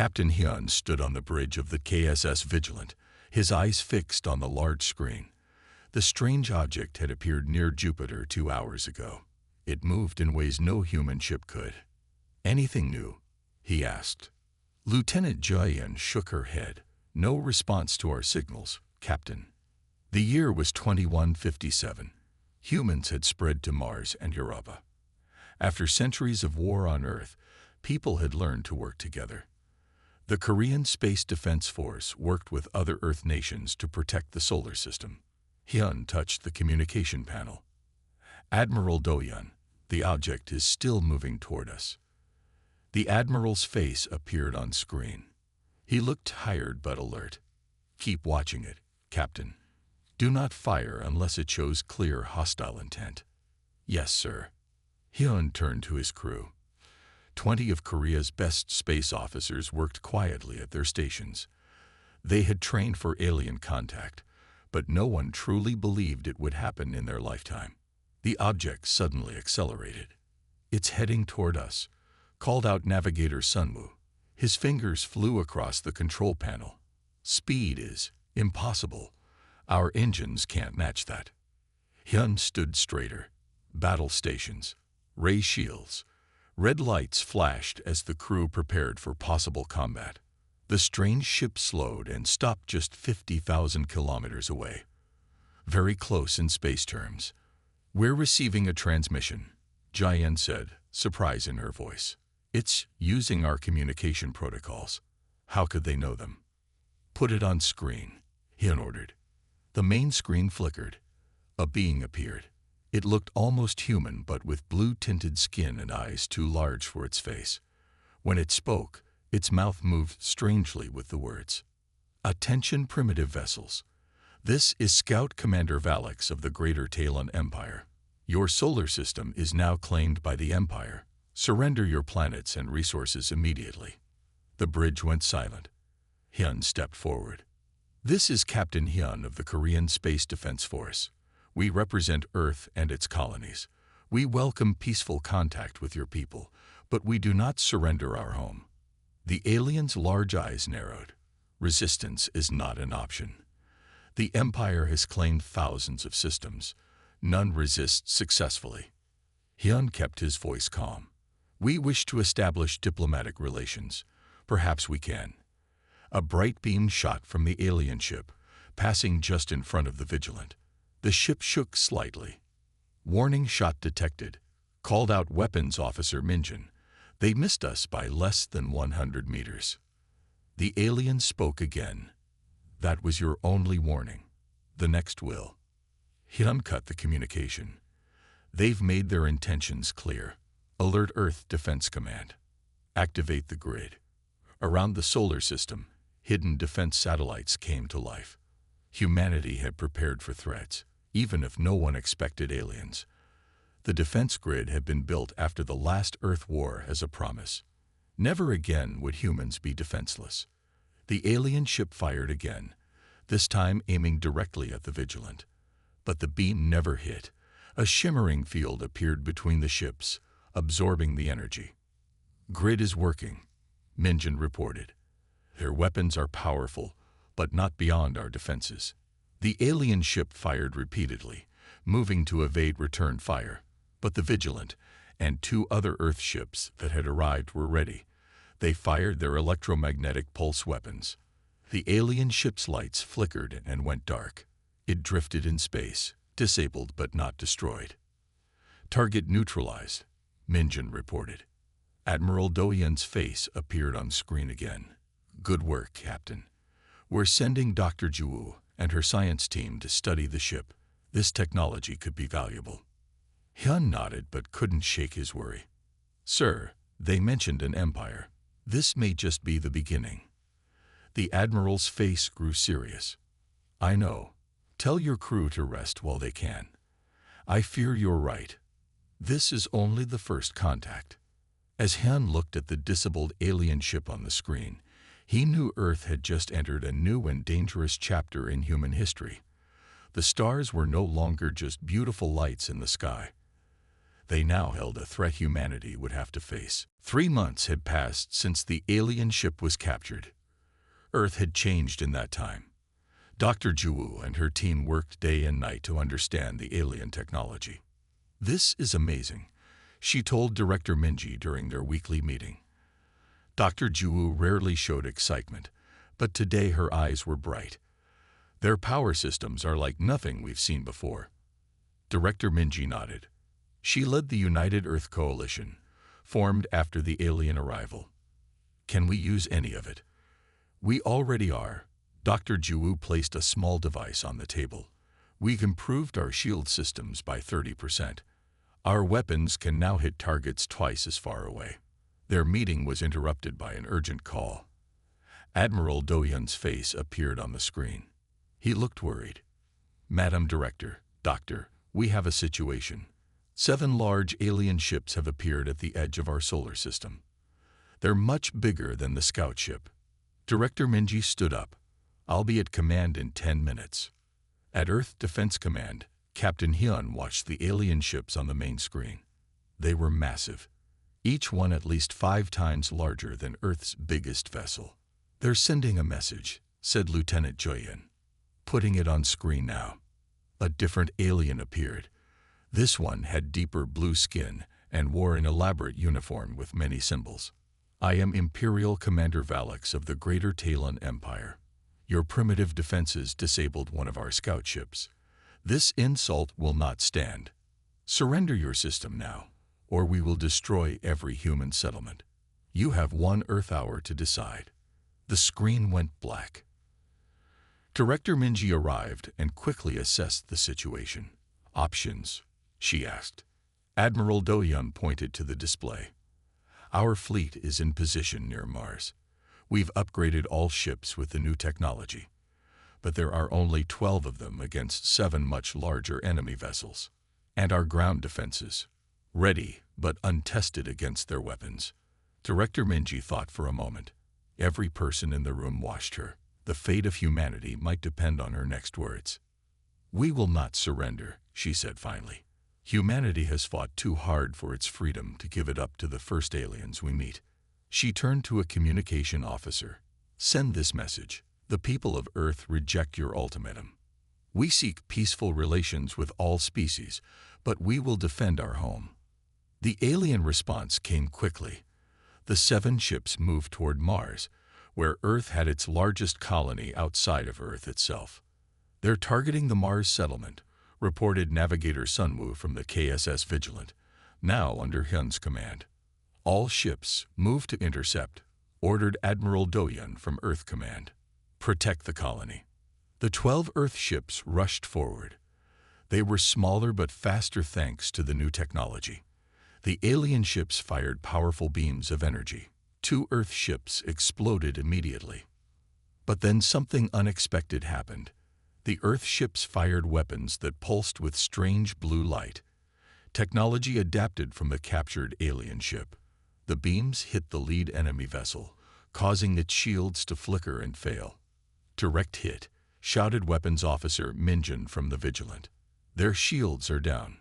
Captain Hyun stood on the bridge of the KSS Vigilant, his eyes fixed on the large screen. The strange object had appeared near Jupiter 2 hours ago. It moved in ways no human ship could. "Anything new?" he asked. Lieutenant Jaehyun shook her head. "No response to our signals, Captain." The year was 2157. Humans had spread to Mars and Europa. After centuries of war on Earth, people had learned to work together. The Korean Space Defense Force worked with other Earth nations to protect the solar system. Hyun touched the communication panel. "Admiral Do-hyun, the object is still moving toward us." The Admiral's face appeared on screen. He looked tired but alert. "Keep watching it, Captain. Do not fire unless it shows clear hostile intent." "Yes, sir." Hyun turned to his crew. 20 of Korea's best space officers worked quietly at their stations. They had trained for alien contact, but no one truly believed it would happen in their lifetime. The object suddenly accelerated. "It's heading toward us," called out Navigator Sunwoo. His fingers flew across the control panel. "Speed is impossible. Our engines can't match that." Hyun stood straighter. Battle stations, ray shields, red lights flashed as the crew prepared for possible combat. The strange ship slowed and stopped just 50,000 kilometers away. Very close in space terms. "We're receiving a transmission," Jaehyun said, surprise in her voice. "It's using our communication protocols." "How could they know them?" "Put it on screen," Hyun ordered. The main screen flickered. A being appeared. It looked almost human, but with blue-tinted skin and eyes too large for its face. When it spoke, its mouth moved strangely with the words, "Attention primitive vessels. This is Scout Commander Valix of the Greater Talon Empire. Your solar system is now claimed by the Empire. Surrender your planets and resources immediately." The bridge went silent. Hyun stepped forward. "This is Captain Hyun of the Korean Space Defense Force. We represent Earth and its colonies. We welcome peaceful contact with your people, but we do not surrender our home." The alien's large eyes narrowed. "Resistance is not an option. The Empire has claimed thousands of systems. None resist successfully." Hyun kept his voice calm. "We wish to establish diplomatic relations. Perhaps we can." A bright beam shot from the alien ship, passing just in front of the Vigilant. The ship shook slightly. "Warning shot detected," called out Weapons Officer Minjin. "They missed us by less than 100 meters." The alien spoke again. "That was your only warning. The next will." Hyun cut the communication. "They've made their intentions clear. Alert Earth Defense Command. Activate the grid." Around the solar system, hidden defense satellites came to life. Humanity had prepared for threats, even if no one expected aliens. The defense grid had been built after the last Earth war as a promise. Never again would humans be defenseless. The alien ship fired again, this time aiming directly at the Vigilant. But the beam never hit. A shimmering field appeared between the ships, absorbing the energy. "Grid is working," Minjin reported. "Their weapons are powerful, but not beyond our defenses." The alien ship fired repeatedly, moving to evade return fire. But the Vigilant and 2 other Earth ships that had arrived were ready. They fired their electromagnetic pulse weapons. The alien ship's lights flickered and went dark. It drifted in space, disabled but not destroyed. "Target neutralized," Minjin reported. Admiral Do-hyun's face appeared on screen again. "Good work, Captain. We're sending Dr. Ju and her science team to study the ship. This technology could be valuable." Hyun nodded but couldn't shake his worry. "Sir, they mentioned an empire. This may just be the beginning." The Admiral's face grew serious. "I know. Tell your crew to rest while they can. I fear you're right. This is only the first contact." As Hyun looked at the disabled alien ship on the screen, he knew Earth had just entered a new and dangerous chapter in human history. The stars were no longer just beautiful lights in the sky. They now held a threat humanity would have to face. 3 months had passed since the alien ship was captured. Earth had changed in that time. Dr. Juwu and her team worked day and night to understand the alien technology. "This is amazing," she told Director Minji during their weekly meeting. Dr. Juwu rarely showed excitement, but today her eyes were bright. "Their power systems are like nothing we've seen before." Director Minji nodded. She led the United Earth Coalition, formed after the alien arrival. "Can we use any of it?" "We already are." Dr. Juwu placed a small device on the table. "We've improved our shield systems by 30%. Our weapons can now hit targets twice as far away." Their meeting was interrupted by an urgent call. Admiral Doyun's face appeared on the screen. He looked worried. "Madam Director, Doctor, we have a situation. 7 large alien ships have appeared at the edge of our solar system. They're much bigger than the scout ship." Director Minji stood up. "I'll be at command in 10 minutes. At Earth Defense Command, Captain Hyun watched the alien ships on the main screen. They were massive, each one at least 5 times larger than Earth's biggest vessel. "They're sending a message," said Lieutenant Joyun. "Putting it on screen now." A different alien appeared. This one had deeper blue skin and wore an elaborate uniform with many symbols. "I am Imperial Commander Valix of the Greater Talon Empire. Your primitive defenses disabled one of our scout ships. This insult will not stand. Surrender your system now, or we will destroy every human settlement. You have 1 Earth hour to decide." The screen went black. Director Minji arrived and quickly assessed the situation. "Options?" she asked. Admiral Doyun pointed to the display. "Our fleet is in position near Mars. We've upgraded all ships with the new technology, but there are only 12 of them against 7 much larger enemy vessels. And our ground defenses, ready but untested against their weapons." Director Minji thought for a moment. Every person in the room watched her. The fate of humanity might depend on her next words. "We will not surrender," she said finally. "Humanity has fought too hard for its freedom to give it up to the first aliens we meet." She turned to a communication officer. "Send this message. The people of Earth reject your ultimatum. We seek peaceful relations with all species, but we will defend our home." The alien response came quickly. The 7 ships moved toward Mars, where Earth had its largest colony outside of Earth itself. "They're targeting the Mars settlement," reported Navigator Sunwoo from the KSS Vigilant, now under Hyun's command. "All ships move to intercept," ordered Admiral Doyun from Earth Command. "Protect the colony." The 12 Earth ships rushed forward. They were smaller but faster thanks to the new technology. The alien ships fired powerful beams of energy. 2 Earth ships exploded immediately. But then something unexpected happened. The Earth ships fired weapons that pulsed with strange blue light. Technology adapted from the captured alien ship. The beams hit the lead enemy vessel, causing its shields to flicker and fail. "Direct hit," shouted Weapons Officer Minjin from the Vigilant. "Their shields are down."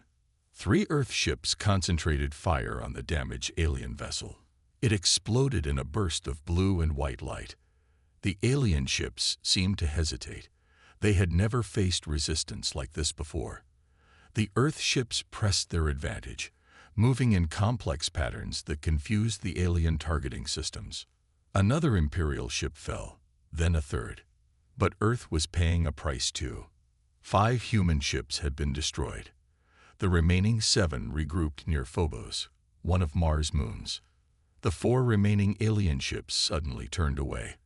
3 Earth ships concentrated fire on the damaged alien vessel. It exploded in a burst of blue and white light. The alien ships seemed to hesitate. They had never faced resistance like this before. The Earth ships pressed their advantage, moving in complex patterns that confused the alien targeting systems. Another Imperial ship fell, then a third. But Earth was paying a price too. 5 human ships had been destroyed. The remaining 7 regrouped near Phobos, one of Mars' moons. The 4 remaining alien ships suddenly turned away.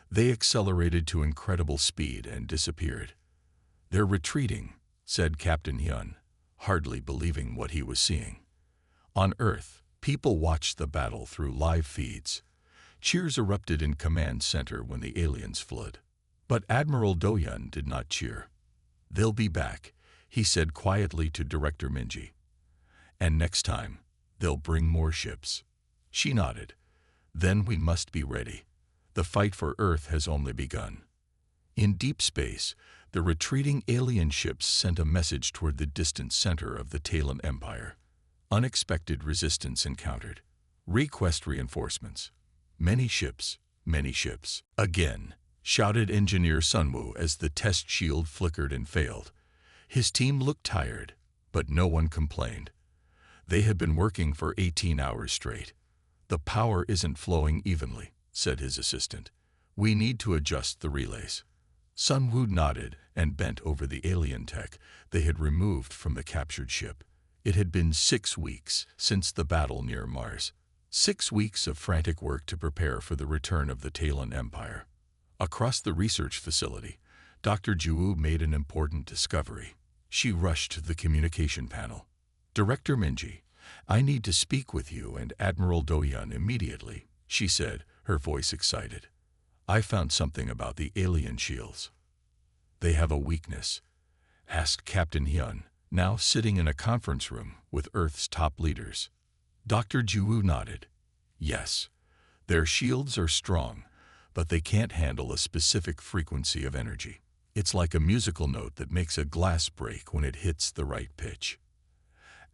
They accelerated to incredible speed and disappeared. "They're retreating," said Captain Hyun, hardly believing what he was seeing. On Earth, people watched the battle through live feeds. Cheers erupted in Command Center when the aliens fled. But Admiral Doyun did not cheer. "They'll be back," he said quietly to Director Minji. "And next time, they'll bring more ships." She nodded. "Then we must be ready. The fight for Earth has only begun." In deep space, the retreating alien ships sent a message toward the distant center of the Talon Empire. Unexpected resistance encountered. Request reinforcements. Many ships, many ships. Again, shouted Engineer Sunwoo as the test shield flickered and failed. His team looked tired, but no one complained. They had been working for 18 hours straight. The power isn't flowing evenly, said his assistant. We need to adjust the relays. Sunwoo nodded and bent over the alien tech they had removed from the captured ship. It had been 6 weeks since the battle near Mars. 6 weeks of frantic work to prepare for the return of the Talon Empire. Across the research facility, Dr. Juwoo made an important discovery. She rushed to the communication panel. Director Minji, I need to speak with you and Admiral Dohyun immediately, she said, her voice excited. I found something about the alien shields. They have a weakness, asked Captain Hyun, now sitting in a conference room with Earth's top leaders. Dr. Juwoo nodded. Yes, their shields are strong, but they can't handle a specific frequency of energy. It's like a musical note that makes a glass break when it hits the right pitch.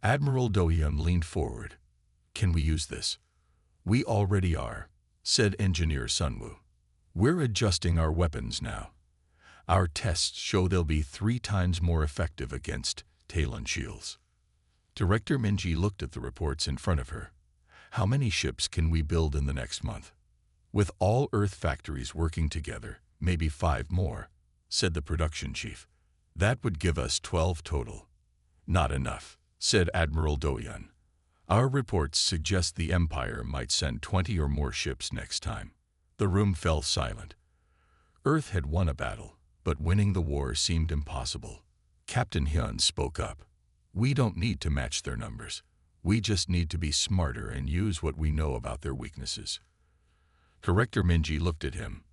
Admiral Dohyun leaned forward. Can we use this? We already are, said Engineer Sunwoo. We're adjusting our weapons now. Our tests show they'll be 3 times more effective against Talon shields. Director Minji looked at the reports in front of her. How many ships can we build in the next month? With all Earth factories working together, maybe 5 more, said the production chief. That would give us 12 total. Not enough, said Admiral Dohyun. Our reports suggest the Empire might send 20 or more ships next time. The room fell silent. Earth had won a battle, but winning the war seemed impossible. Captain Hyun spoke up. We don't need to match their numbers. We just need to be smarter and use what we know about their weaknesses. Director Minji looked at him.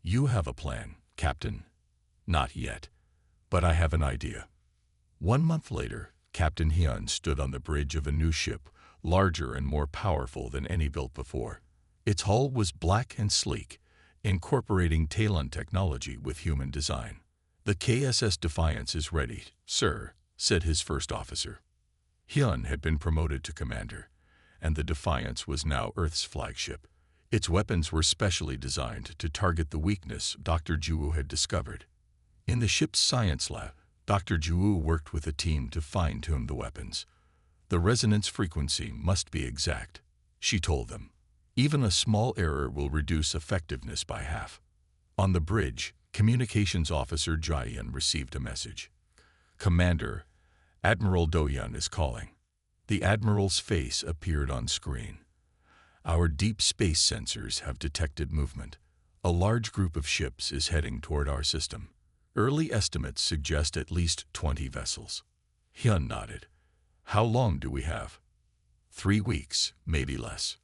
You have a plan, Captain. Not yet, but I have an idea. 1 month later, Captain Hyun stood on the bridge of a new ship, larger and more powerful than any built before. Its hull was black and sleek, incorporating Talon technology with human design. The KSS Defiance is ready, sir, said his first officer. Hyun had been promoted to commander, and the Defiance was now Earth's flagship. Its weapons were specially designed to target the weakness Dr. Juwoo had discovered. In the ship's science lab, Dr. Juwoo worked with a team to fine-tune the weapons. The resonance frequency must be exact, she told them. Even a small error will reduce effectiveness by half. On the bridge, Communications Officer Jaehyun received a message. Commander, Admiral Dohyun is calling. The Admiral's face appeared on screen. Our deep space sensors have detected movement. A large group of ships is heading toward our system. Early estimates suggest at least 20 vessels. Hyun nodded. How long do we have? 3 weeks, maybe less.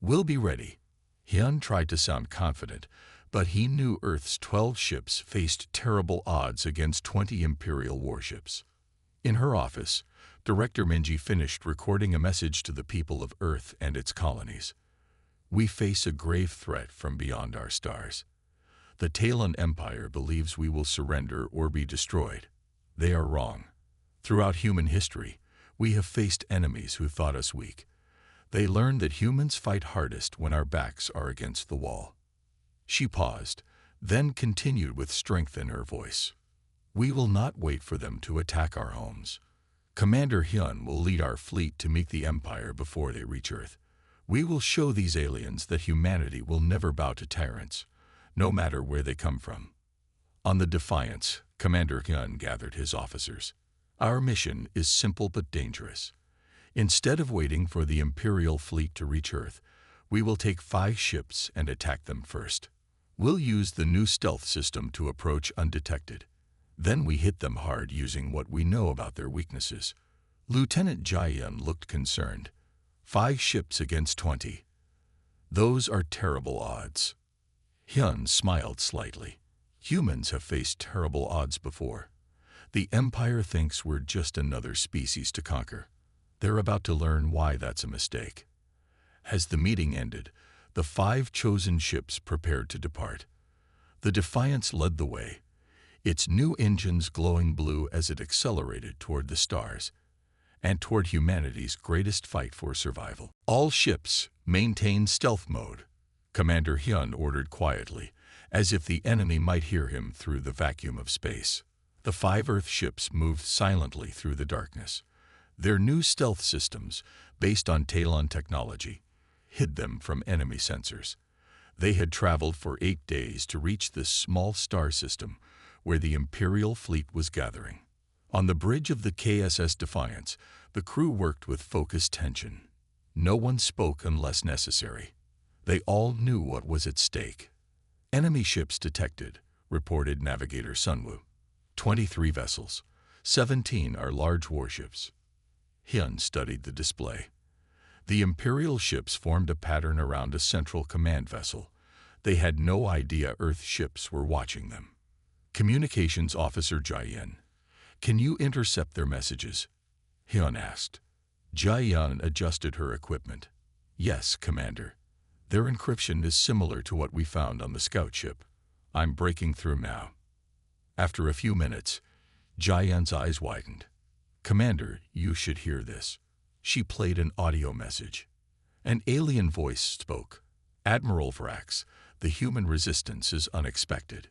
We'll be ready. Hyun tried to sound confident, but he knew Earth's 12 ships faced terrible odds against 20 Imperial warships. In her office, Director Minji finished recording a message to the people of Earth and its colonies. We face a grave threat from beyond our stars. The Talon Empire believes we will surrender or be destroyed. They are wrong. Throughout human history, we have faced enemies who thought us weak. They learned that humans fight hardest when our backs are against the wall. She paused, then continued with strength in her voice. We will not wait for them to attack our homes. Commander Hyun will lead our fleet to meet the Empire before they reach Earth. We will show these aliens that humanity will never bow to tyrants, no matter where they come from. On the Defiance, Commander Hyun gathered his officers. Our mission is simple but dangerous. Instead of waiting for the Imperial fleet to reach Earth, we will take 5 ships and attack them first. We'll use the new stealth system to approach undetected. Then we hit them hard using what we know about their weaknesses. Lieutenant Jaehyun looked concerned. 5 ships against 20. Those are terrible odds. Hyun smiled slightly. Humans have faced terrible odds before. The Empire thinks we're just another species to conquer. They're about to learn why that's a mistake. As the meeting ended, the 5 chosen ships prepared to depart. The Defiance led the way, its new engines glowing blue as it accelerated toward the stars. and toward humanity's greatest fight for survival. All ships maintain stealth mode, Commander Hyun ordered quietly, as if the enemy might hear him through the vacuum of space. The 5 Earth ships moved silently through the darkness. Their new stealth systems, based on Talon technology, hid them from enemy sensors. They had traveled for 8 days to reach this small star system where the Imperial fleet was gathering. On the bridge of the KSS Defiance, the crew worked with focused tension. No one spoke unless necessary. They all knew what was at stake. Enemy ships detected, reported Navigator Sunwoo. 23 vessels. 17 are large warships. Hyun studied the display. The Imperial ships formed a pattern around a central command vessel. They had no idea Earth ships were watching them. Communications Officer Jae-in, can you intercept their messages? Hyun asked. Jae-in adjusted her equipment. Yes, Commander. Their encryption is similar to what we found on the scout ship. I'm breaking through now. After a few minutes, Jae-in's eyes widened. Commander, you should hear this. She played an audio message. An alien voice spoke. Admiral Vrax, the human resistance is unexpected.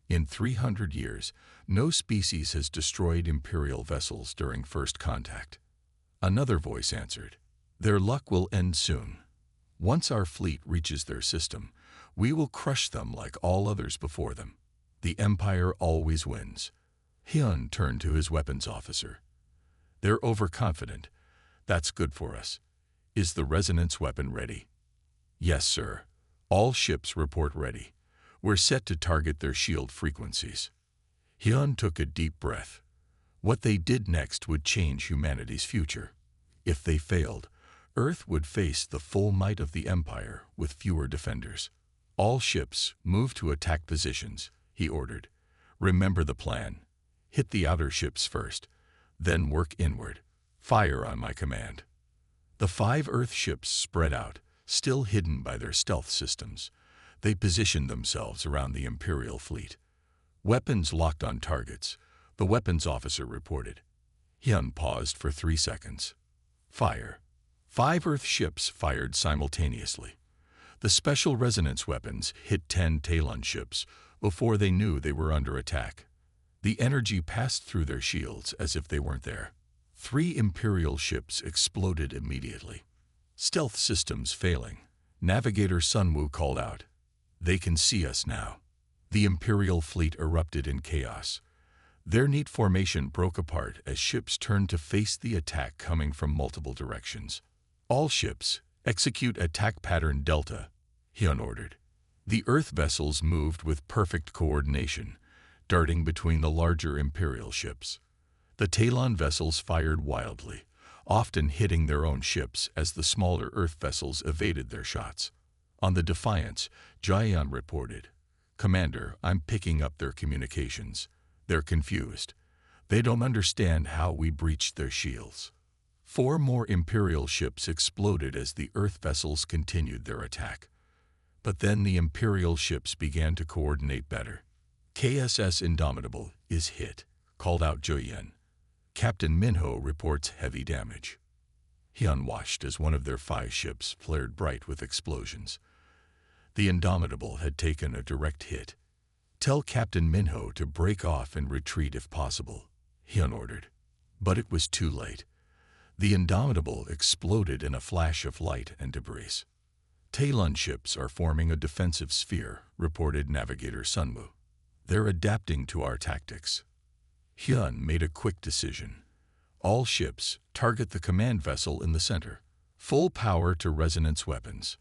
In 300 years, no species has destroyed Imperial vessels during first contact. Another voice answered. Their luck will end soon. Once our fleet reaches their system, we will crush them like all others before them. The Empire always wins. Hyun turned to his weapons officer. They're overconfident. That's good for us. Is the resonance weapon ready? Yes, sir. All ships report ready. We're set to target their shield frequencies. Hyun took a deep breath. What they did next would change humanity's future. If they failed, Earth would face the full might of the Empire with fewer defenders. All ships move to attack positions, he ordered. Remember the plan. Hit the outer ships first, then work inward. Fire on my command. The 5 Earth ships spread out, still hidden by their stealth systems. They positioned themselves around the Imperial fleet. Weapons locked on targets, the weapons officer reported. Hyun paused for 3 seconds. Fire. 5 Earth ships fired simultaneously. The special resonance weapons hit 10 Talon ships before they knew they were under attack. The energy passed through their shields as if they weren't there. 3 Imperial ships exploded immediately. Stealth systems failing. Navigator Sunwoo called out. They can see us now. The Imperial fleet erupted in chaos. Their neat formation broke apart as ships turned to face the attack coming from multiple directions. All ships, execute attack pattern Delta, Hyun ordered. The Earth vessels moved with perfect coordination, darting between the larger Imperial ships. The Talon vessels fired wildly, often hitting their own ships as the smaller Earth vessels evaded their shots. On the Defiance, Jae-in reported, Commander, I'm picking up their communications. They're confused. They don't understand how we breached their shields. 4 more Imperial ships exploded as the Earth vessels continued their attack. But then the Imperial ships began to coordinate better. KSS Indomitable is hit, called out Jae-in. Captain Minho reports heavy damage. Hyun watched as one of their 5 ships flared bright with explosions. The Indomitable had taken a direct hit. Tell Captain Minho to break off and retreat if possible, Hyun ordered. But it was too late. The Indomitable exploded in a flash of light and debris. Talon ships are forming a defensive sphere, reported Navigator Sunwoo. They're adapting to our tactics. Hyun made a quick decision. All ships target the command vessel in the center. Full power to resonance weapons.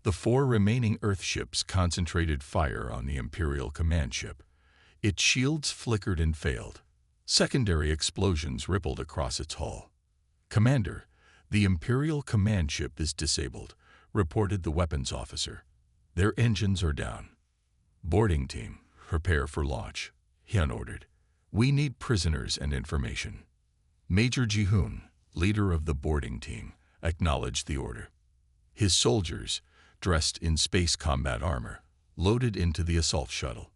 The 4 remaining Earth ships concentrated fire on the Imperial command ship. Its shields flickered and failed. Secondary explosions rippled across its hull. Commander, the Imperial command ship is disabled, reported the weapons officer. Their engines are down. Boarding team, prepare for launch, Hyun ordered. We need prisoners and information. Major Ji-hoon, leader of the boarding team, acknowledged the order. His soldiers, dressed in space combat armor, loaded into the assault shuttle.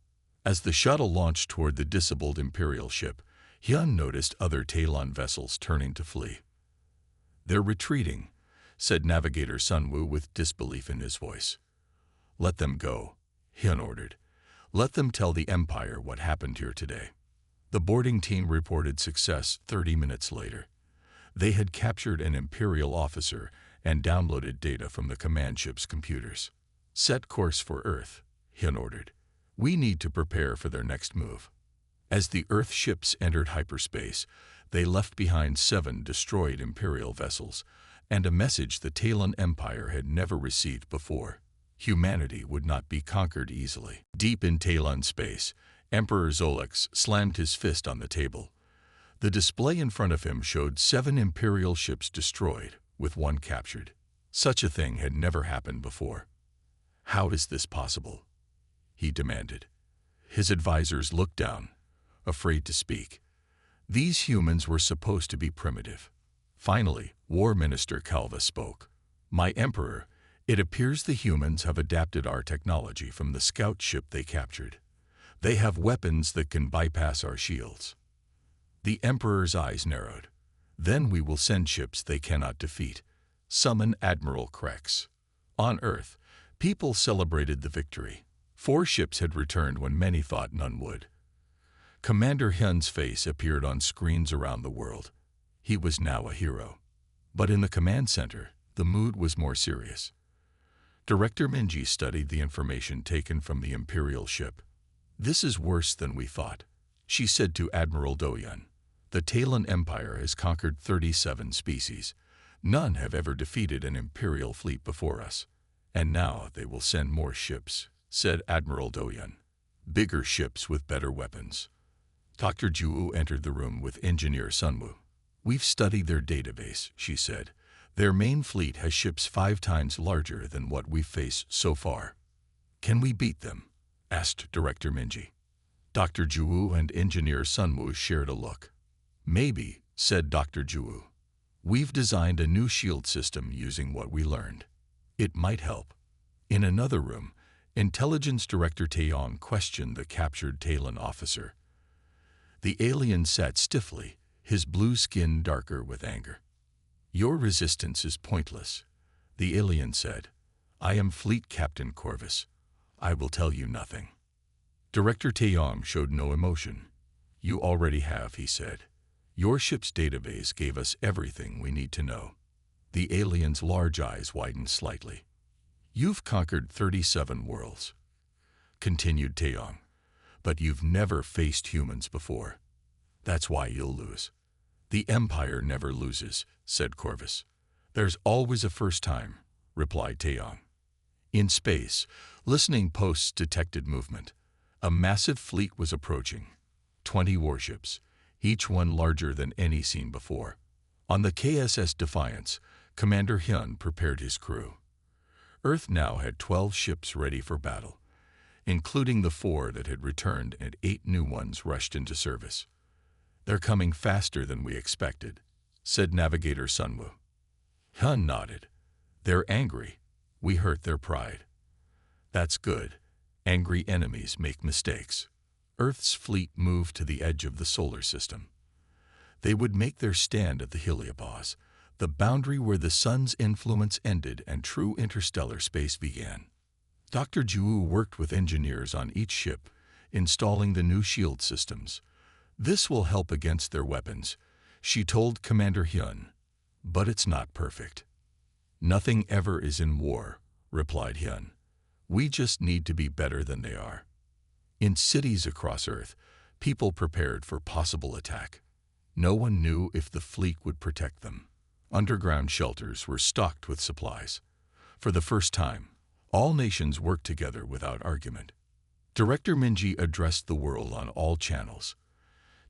As the shuttle launched toward the disabled Imperial ship, Hyun noticed other Talon vessels turning to flee. "They're retreating," said Navigator Sunwoo with disbelief in his voice. "Let them go," Hyun ordered. "Let them tell the Empire what happened here today." The boarding team reported success 30 minutes later. They had captured an Imperial officer and downloaded data from the command ship's computers. "Set course for Earth," Hyun ordered. "We need to prepare for their next move." As the Earth ships entered hyperspace, they left behind 7 destroyed Imperial vessels and a message the Talon Empire had never received before. Humanity would not be conquered easily. Deep in Talon space, Emperor Zolix slammed his fist on the table. The display in front of him showed 7 Imperial ships destroyed, with 1 captured. Such a thing had never happened before. "How is this possible?" he demanded. His advisors looked down, afraid to speak. These humans were supposed to be primitive. Finally, War Minister Calva spoke. "My Emperor, it appears the humans have adapted our technology from the scout ship they captured. They have weapons that can bypass our shields." The Emperor's eyes narrowed. "Then we will send ships they cannot defeat. Summon Admiral Krex." On Earth, people celebrated the victory. 4 ships had returned when many thought none would. Commander Hyun's face appeared on screens around the world. He was now a hero. But in the command center, the mood was more serious. Director Minji studied the information taken from the Imperial ship. "This is worse than we thought," she said to Admiral Do-Yun. "The Talon Empire has conquered 37 species. None have ever defeated an Imperial fleet before us. And now they will send more ships," said Admiral Do-Yun. "Bigger ships with better weapons." Dr. Ju entered the room with Engineer Sunwoo. "We've studied their database," she said. "Their main fleet has ships 5 times larger than what we've faced so far." "Can we beat them?" asked Director Minji. Dr. Ju and Engineer Sunwoo shared a look. "Maybe," said Dr. Ju. "We've designed a new shield system using what we learned. It might help." In another room, Intelligence Director Taeyong questioned the captured Talon officer. The alien sat stiffly, his blue skin darker with anger. "Your resistance is pointless," the alien said. "I am Fleet Captain Corvus. I will tell you nothing." Director Taeyong showed no emotion. "You already have," he said. "Your ship's database gave us everything we need to know." The alien's large eyes widened slightly. "You've conquered 37 worlds," continued Taeyong, "but you've never faced humans before. That's why you'll lose." "The Empire never loses," said Corvus. "There's always a first time," replied Taeyong. In space, listening posts detected movement. A massive fleet was approaching. 20 warships, each one larger than any seen before. On the KSS Defiance, Commander Hyun prepared his crew. Earth now had 12 ships ready for battle, including the 4 that had returned and 8 new ones rushed into service. "They're coming faster than we expected," said Navigator Sunwoo. Hyun nodded. "They're angry. We hurt their pride." "That's good. Angry enemies make mistakes." Earth's fleet moved to the edge of the solar system. They would make their stand at the heliopause, the boundary where the sun's influence ended and true interstellar space began. Dr. Ju worked with engineers on each ship, installing the new shield systems. "This will help against their weapons," she told Commander Hyun. "But it's not perfect." "Nothing ever is in war," replied Hyun. "We just need to be better than they are." In cities across Earth, people prepared for possible attack. No one knew if the fleet would protect them. Underground shelters were stocked with supplies. For the first time, all nations worked together without argument. Director Minji addressed the world on all channels.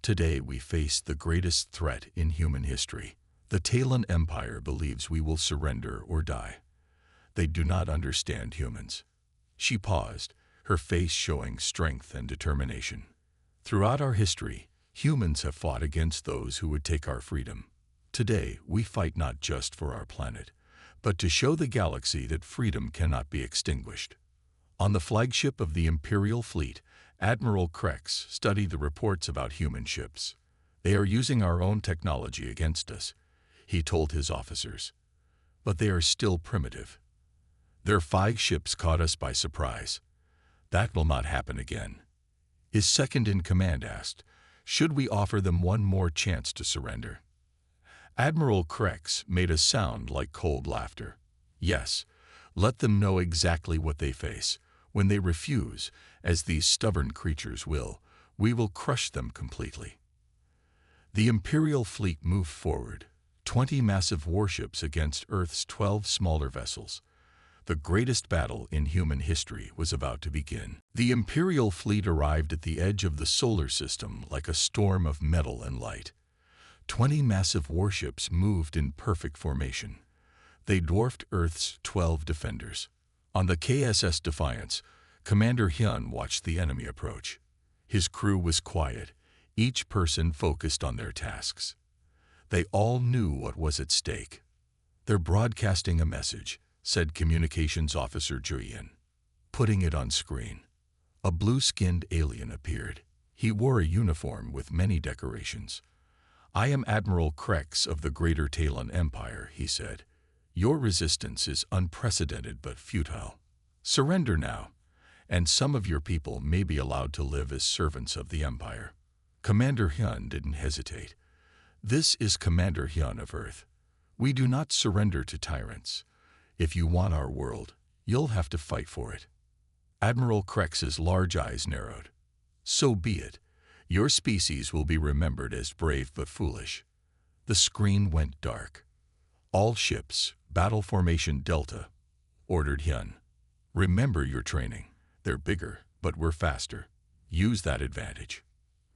"Today we face the greatest threat in human history. The Talon Empire believes we will surrender or die. They do not understand humans." She paused, her face showing strength and determination. "Throughout our history, humans have fought against those who would take our freedom. Today, we fight not just for our planet, but to show the galaxy that freedom cannot be extinguished." On the flagship of the Imperial fleet, Admiral Krex studied the reports about human ships. "They are using our own technology against us," he told his officers. "But they are still primitive. Their 5 ships caught us by surprise. That will not happen again." His second-in-command asked, "Should we offer them one more chance to surrender?" Admiral Krex made a sound like cold laughter. "Yes, let them know exactly what they face. When they refuse, as these stubborn creatures will, we will crush them completely." The Imperial fleet moved forward, 20 massive warships against Earth's 12 smaller vessels. The greatest battle in human history was about to begin. The Imperial fleet arrived at the edge of the solar system like a storm of metal and light. 20 massive warships moved in perfect formation. They dwarfed Earth's 12 defenders. On the KSS Defiance, Commander Hyun watched the enemy approach. His crew was quiet, each person focused on their tasks. They all knew what was at stake. "They're broadcasting a message," said Communications Officer Julian, putting it on screen. A blue-skinned alien appeared. He wore a uniform with many decorations. "I am Admiral Krex of the Greater Talon Empire," he said. "Your resistance is unprecedented but futile. Surrender now, and some of your people may be allowed to live as servants of the Empire." Commander Hyun didn't hesitate. "This is Commander Hyun of Earth. We do not surrender to tyrants. If you want our world, you'll have to fight for it." Admiral Krex's large eyes narrowed. "So be it. Your species will be remembered as brave but foolish." The screen went dark. "All ships, Battle Formation Delta," ordered Hyun. "Remember your training. They're bigger, but we're faster. Use that advantage."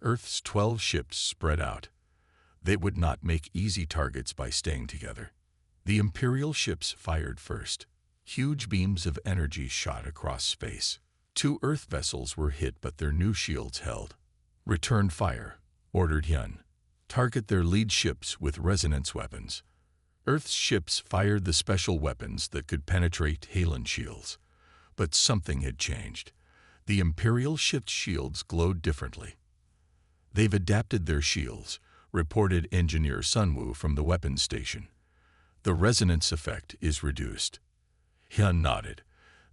Earth's 12 ships spread out. They would not make easy targets by staying together. The Imperial ships fired first. Huge beams of energy shot across space. 2 Earth vessels were hit, but their new shields held. "Return fire," ordered Hyun. "Target their lead ships with resonance weapons." Earth's ships fired the special weapons that could penetrate Talon shields. But something had changed. The Imperial ships' shields glowed differently. "They've adapted their shields," reported Engineer Sunwoo from the weapons station. "The resonance effect is reduced." Hyun nodded.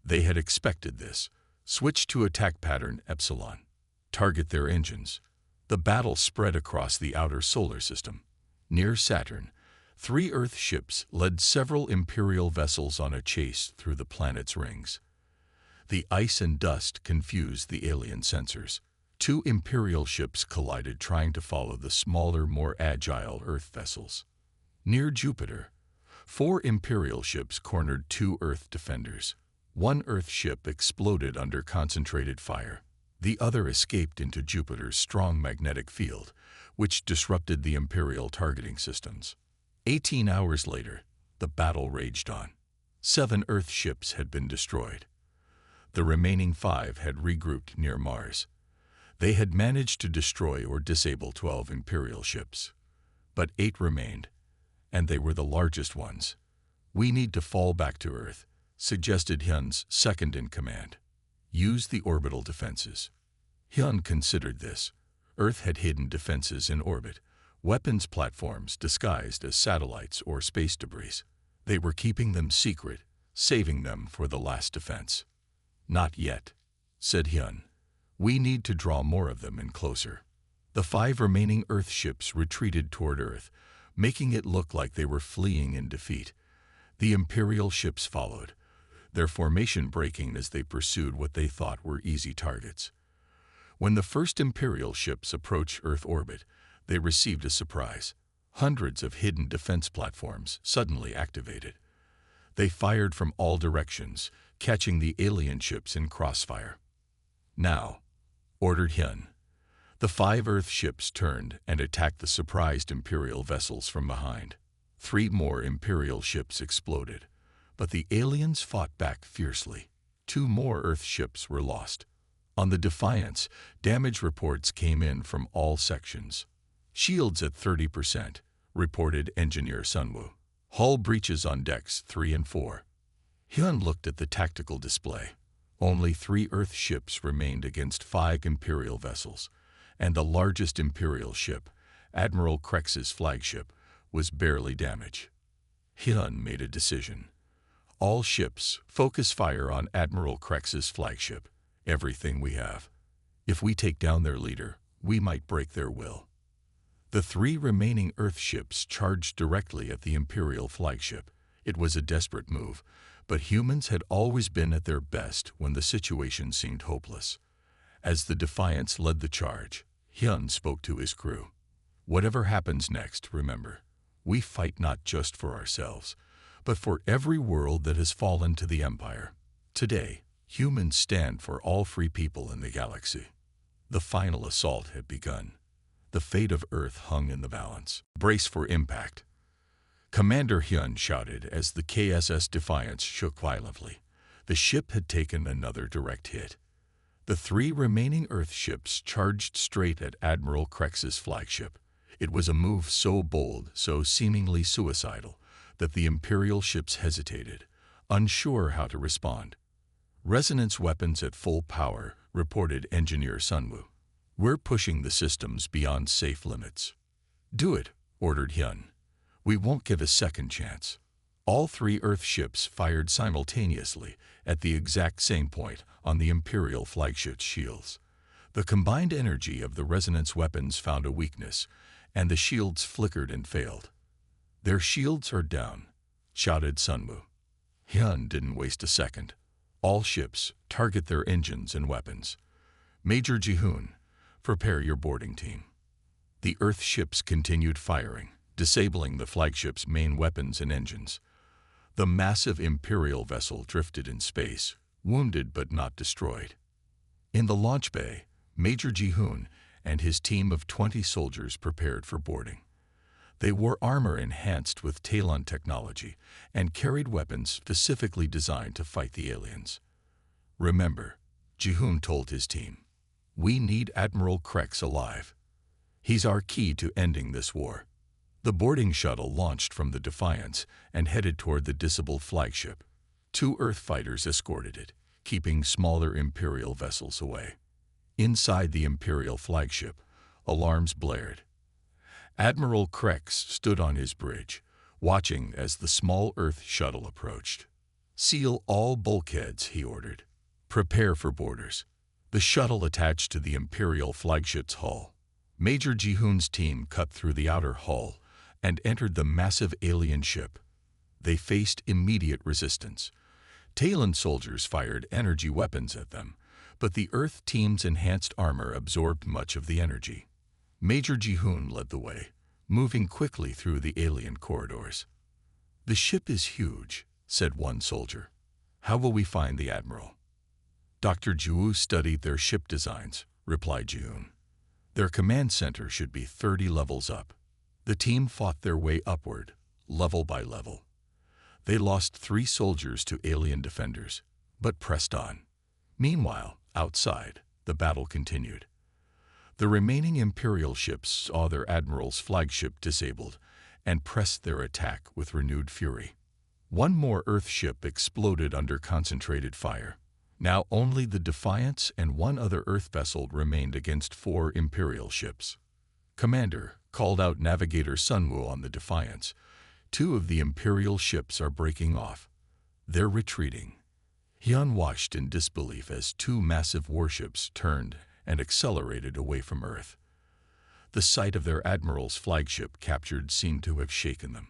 They had expected this. "Switch to attack pattern Epsilon. Target their engines." The battle spread across the outer solar system. Near Saturn, 3 Earth ships led several Imperial vessels on a chase through the planet's rings. The ice and dust confused the alien sensors. 2 Imperial ships collided, trying to follow the smaller, more agile Earth vessels. Near Jupiter, 4 Imperial ships cornered 2 Earth defenders. 1 Earth ship exploded under concentrated fire. The other escaped into Jupiter's strong magnetic field, which disrupted the Imperial targeting systems. 18 hours later, the battle raged on. 7 Earth ships had been destroyed. The remaining 5 had regrouped near Mars. They had managed to destroy or disable 12 Imperial ships. But 8 remained, and they were the largest ones. "We need to fall back to Earth," suggested Hyun's second-in-command. "Use the orbital defenses." Hyun considered this. Earth had hidden defenses in orbit, weapons platforms disguised as satellites or space debris. They were keeping them secret, saving them for the last defense. "Not yet," said Hyun. "We need to draw more of them in closer." The 5 remaining Earth ships retreated toward Earth, making it look like they were fleeing in defeat. The Imperial ships followed, their formation breaking as they pursued what they thought were easy targets. When the first Imperial ships approached Earth orbit, they received a surprise. Hundreds of hidden defense platforms suddenly activated. They fired from all directions, catching the alien ships in crossfire. "Now," ordered Hyun. The 5 Earth ships turned and attacked the surprised Imperial vessels from behind. 3 more Imperial ships exploded, but the aliens fought back fiercely. 2 more Earth ships were lost. On the Defiance, damage reports came in from all sections. "Shields at 30%, reported Engineer Sunwoo. "Hull breaches on decks 3 and 4. Hyun looked at the tactical display. Only 3 Earth ships remained against 5 Imperial vessels, and the largest Imperial ship, Admiral Krex's flagship, was barely damaged. Hyun made a decision. All ships, focus fire on Admiral Krex's flagship. Everything we have. If we take down their leader, we might break their will. The 3 remaining Earth ships charged directly at the Imperial flagship. It was a desperate move, but humans had always been at their best when the situation seemed hopeless. As the Defiance led the charge, Hyun spoke to his crew. Whatever happens next, remember, we fight not just for ourselves, but for every world that has fallen to the Empire. Today, humans stand for all free people in the galaxy. The final assault had begun. The fate of Earth hung in the balance. Brace for impact. Commander Hyun shouted as the KSS Defiance shook violently. The ship had taken another direct hit. The 3 remaining Earth ships charged straight at Admiral Krex's flagship. It was a move so bold, so seemingly suicidal, that the Imperial ships hesitated, unsure how to respond. "Resonance weapons at full power," reported Engineer Sunwoo. "We're pushing the systems beyond safe limits." "Do it," ordered Hyun. "We won't give a second chance." All 3 Earth ships fired simultaneously at the exact same point on the Imperial flagship's shields. The combined energy of the resonance weapons found a weakness, and the shields flickered and failed. "Their shields are down," shouted Sunwoo. Hyun didn't waste a second. "All ships, target their engines and weapons. Major Ji-hoon, prepare your boarding team." The Earth ships continued firing, disabling the flagship's main weapons and engines. The massive Imperial vessel drifted in space, wounded but not destroyed. In the launch bay, Major Ji-hoon and his team of 20 soldiers prepared for boarding. They wore armor enhanced with Talon technology and carried weapons specifically designed to fight the aliens. "Remember," Ji-hoon told his team, "we need Admiral Krex alive. He's our key to ending this war." The boarding shuttle launched from the Defiance and headed toward the disabled flagship. 2 Earth fighters escorted it, keeping smaller Imperial vessels away. Inside the Imperial flagship, alarms blared. Admiral Krex stood on his bridge, watching as the small Earth shuttle approached. "Seal all bulkheads," he ordered. "Prepare for boarders." The shuttle attached to the Imperial flagship's hull. Major Ji-hoon's team cut through the outer hull and entered the massive alien ship. They faced immediate resistance. Talon soldiers fired energy weapons at them, but the Earth team's enhanced armor absorbed much of the energy. Major Ji-hoon led the way, moving quickly through the alien corridors. "The ship is huge," said one soldier. "How will we find the Admiral?" "Dr. Ju studied their ship designs," replied Ji-hoon. "Their command center should be 30 levels up." The team fought their way upward, level by level. They lost 3 soldiers to alien defenders, but pressed on. Meanwhile, outside, the battle continued. The remaining Imperial ships saw their Admiral's flagship disabled and pressed their attack with renewed fury. One more Earth ship exploded under concentrated fire. Now only the Defiance and 1 other Earth vessel remained against 4 Imperial ships. "Commander," called out Navigator Sunwoo on the Defiance, "2 of the Imperial ships are breaking off. They're retreating." Hyun watched in disbelief as 2 massive warships turned and accelerated away from Earth. The sight of their Admiral's flagship captured seemed to have shaken them.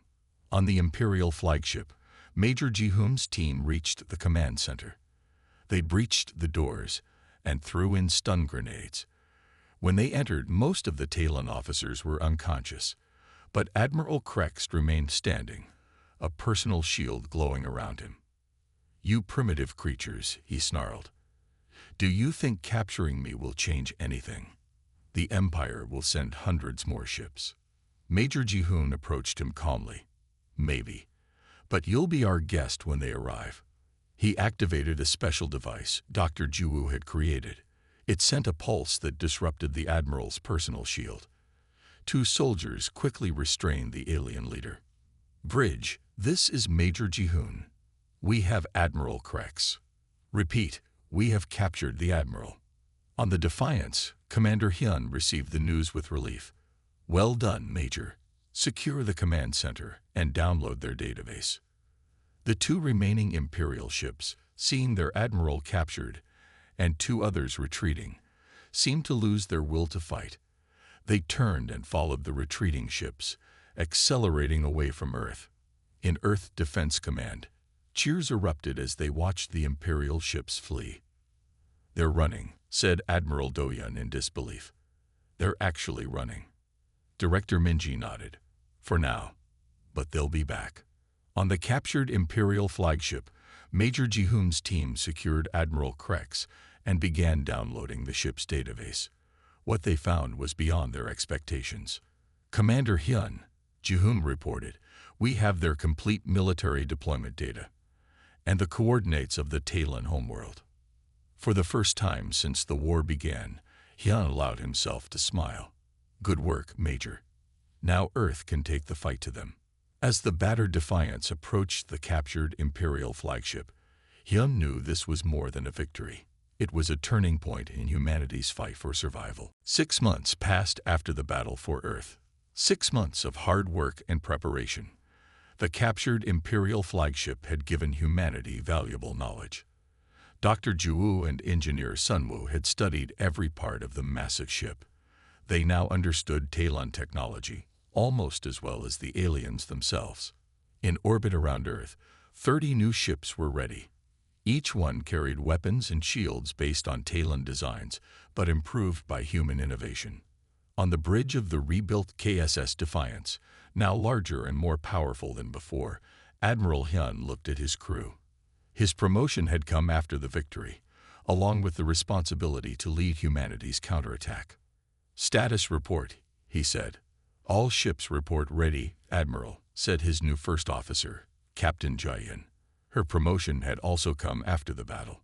On the Imperial flagship, Major Ji-hoon's team reached the command center. They breached the doors and threw in stun grenades. When they entered, most of the Talon officers were unconscious, but Admiral Krex remained standing, a personal shield glowing around him. "You primitive creatures," he snarled. "Do you think capturing me will change anything? The Empire will send hundreds more ships." Major Ji-hoon approached him calmly. "Maybe, but you'll be our guest when they arrive." He activated a special device Dr. Ju had created. It sent a pulse that disrupted the Admiral's personal shield. 2 soldiers quickly restrained the alien leader. "Bridge, this is Major Ji-hoon. We have Admiral Krex. Repeat, we have captured the Admiral." On the Defiance, Commander Hyun received the news with relief. "Well done, Major. secure the command center, and download their database. The 2 remaining Imperial ships, seeing their admiral captured and 2 others retreating, seemed to lose their will to fight. They turned and followed the retreating ships, accelerating away from Earth. In Earth Defense Command, cheers erupted as they watched the Imperial ships flee. "They're running," said Admiral Doyon in disbelief. "They're actually running." Director Minji nodded. "For now. But they'll be back." On the captured Imperial flagship, Major Ji-hoon's team secured Admiral Krex and began downloading the ship's database. What they found was beyond their expectations. "Commander Hyun," Ji-hoon reported, "we have their complete military deployment data and the coordinates of the Talon homeworld." For the first time since the war began, Hyun allowed himself to smile. "Good work, Major. Now Earth can take the fight to them." As the battered Defiance approached the captured Imperial flagship, Hyun knew this was more than a victory. It was a turning point in humanity's fight for survival. 6 months passed after the battle for Earth. 6 months of hard work and preparation. The captured Imperial flagship had given humanity valuable knowledge. Dr. Ju and Engineer Sunwoo had studied every part of the massive ship. They now understood Talon technology, almost as well as the aliens themselves. In orbit around Earth, 30 new ships were ready. Each one carried weapons and shields based on Talon designs, but improved by human innovation. On the bridge of the rebuilt KSS Defiance, now larger and more powerful than before, Admiral Hyun looked at his crew. His promotion had come after the victory, along with the responsibility to lead humanity's counterattack. "Status report," he said. "All ships report ready, Admiral," said his new first officer, Captain Jaehyun. Her promotion had also come after the battle.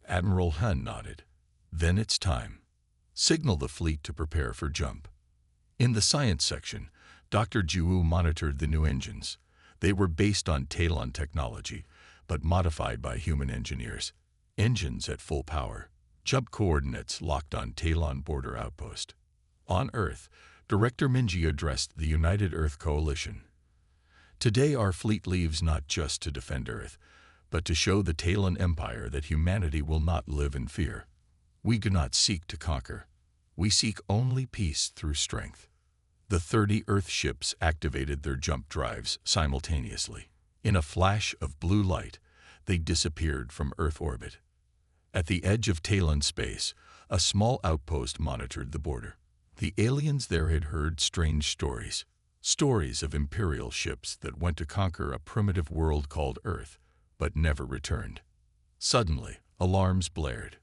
Admiral Hyun nodded. "Then it's time. Signal the fleet to prepare for jump." In the science section, Dr. Ju monitored the new engines. They were based on Talon technology, but modified by human engineers. Engines at full power. Jump coordinates locked on Talon border outpost. On Earth, Director Minji addressed the United Earth Coalition. "Today our fleet leaves not just to defend Earth, but to show the Talon Empire that humanity will not live in fear. We do not seek to conquer. We seek only peace through strength." The 30 Earth ships activated their jump drives simultaneously. In a flash of blue light, they disappeared from Earth orbit. At the edge of Talon space, a small outpost monitored the border. The aliens there had heard strange stories. Stories of Imperial ships that went to conquer a primitive world called Earth, but never returned. Suddenly, alarms blared.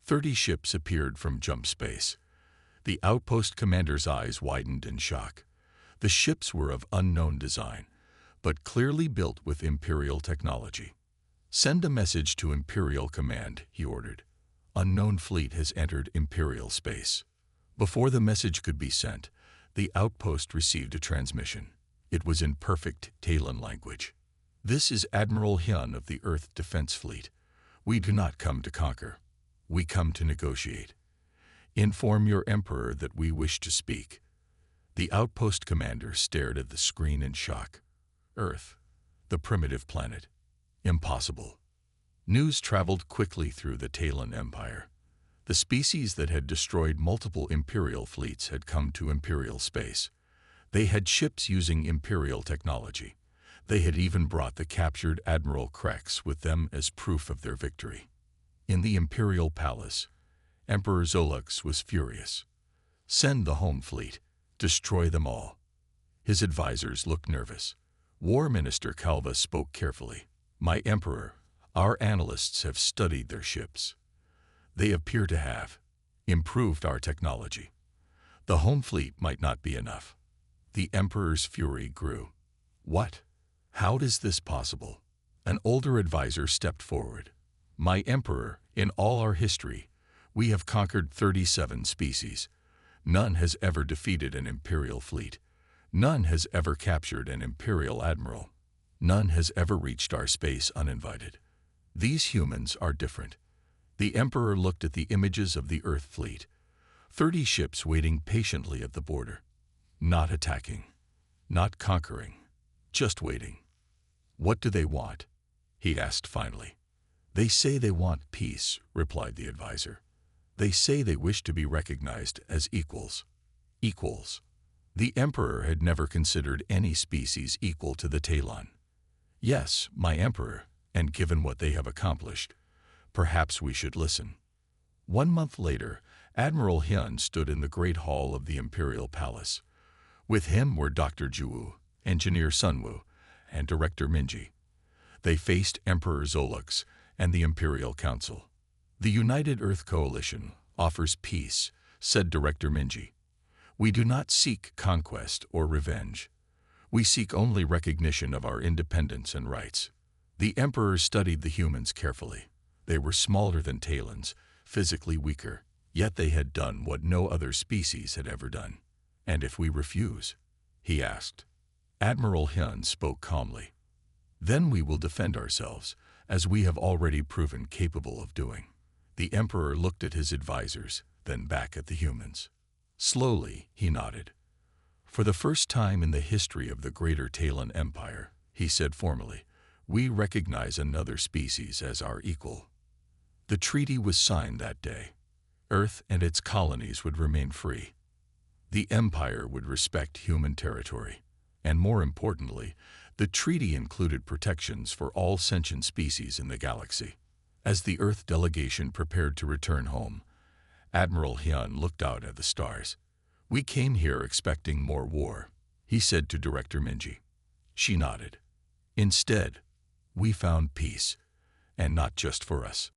30 ships appeared from jump space. The outpost commander's eyes widened in shock. The ships were of unknown design, but clearly built with Imperial technology. "Send a message to Imperial Command," he ordered. "Unknown fleet has entered Imperial space." Before the message could be sent, the outpost received a transmission. It was in perfect Talon language. "This is Admiral Hyun of the Earth Defense Fleet. We do not come to conquer. We come to negotiate. Inform your Emperor that we wish to speak." The outpost commander stared at the screen in shock. Earth, the primitive planet. Impossible. News traveled quickly through the Talon Empire. The species that had destroyed multiple Imperial fleets had come to Imperial space. They had ships using Imperial technology. They had even brought the captured Admiral Krex with them as proof of their victory. In the Imperial Palace, Emperor Zolux was furious. "Send the home fleet. Destroy them all." His advisors looked nervous. War Minister Calva spoke carefully. "My Emperor, our analysts have studied their ships. They appear to have improved our technology. The home fleet might not be enough." The Emperor's fury grew. "What? How is this possible?" An older advisor stepped forward. "My Emperor, in all our history, we have conquered 37 species. None has ever defeated an Imperial fleet. None has ever captured an Imperial admiral. None has ever reached our space uninvited. These humans are different." The Emperor looked at the images of the Earth fleet. 30 ships waiting patiently at the border. Not attacking. Not conquering, just waiting. What do they want? He asked finally. They say they want peace, replied the advisor. They say they wish to be recognized as equals. Equals. The Emperor had never considered any species equal to the Talon. Yes, my Emperor, and given what they have accomplished, perhaps we should listen. 1 month later, Admiral Hyun stood in the Great Hall of the Imperial Palace. With him were Dr. Juwoo, Engineer Sunwoo, and Director Minji. They faced Emperor Zolux and the Imperial Council. The United Earth Coalition offers peace, said Director Minji. We do not seek conquest or revenge. We seek only recognition of our independence and rights. The Emperor studied the humans carefully. They were smaller than Talons, physically weaker, yet they had done what no other species had ever done. And if we refuse? He asked. Admiral Hyun spoke calmly. Then we will defend ourselves, as we have already proven capable of doing. The Emperor looked at his advisors, then back at the humans. Slowly, he nodded. For the first time in the history of the Greater Talon Empire, he said formally, we recognize another species as our equal. The treaty was signed that day. Earth and its colonies would remain free. The Empire would respect human territory. And more importantly, the treaty included protections for all sentient species in the galaxy. As the Earth delegation prepared to return home, Admiral Hyun looked out at the stars. We came here expecting more war, he said to Director Minji. She nodded. Instead, we found peace, and not just for us.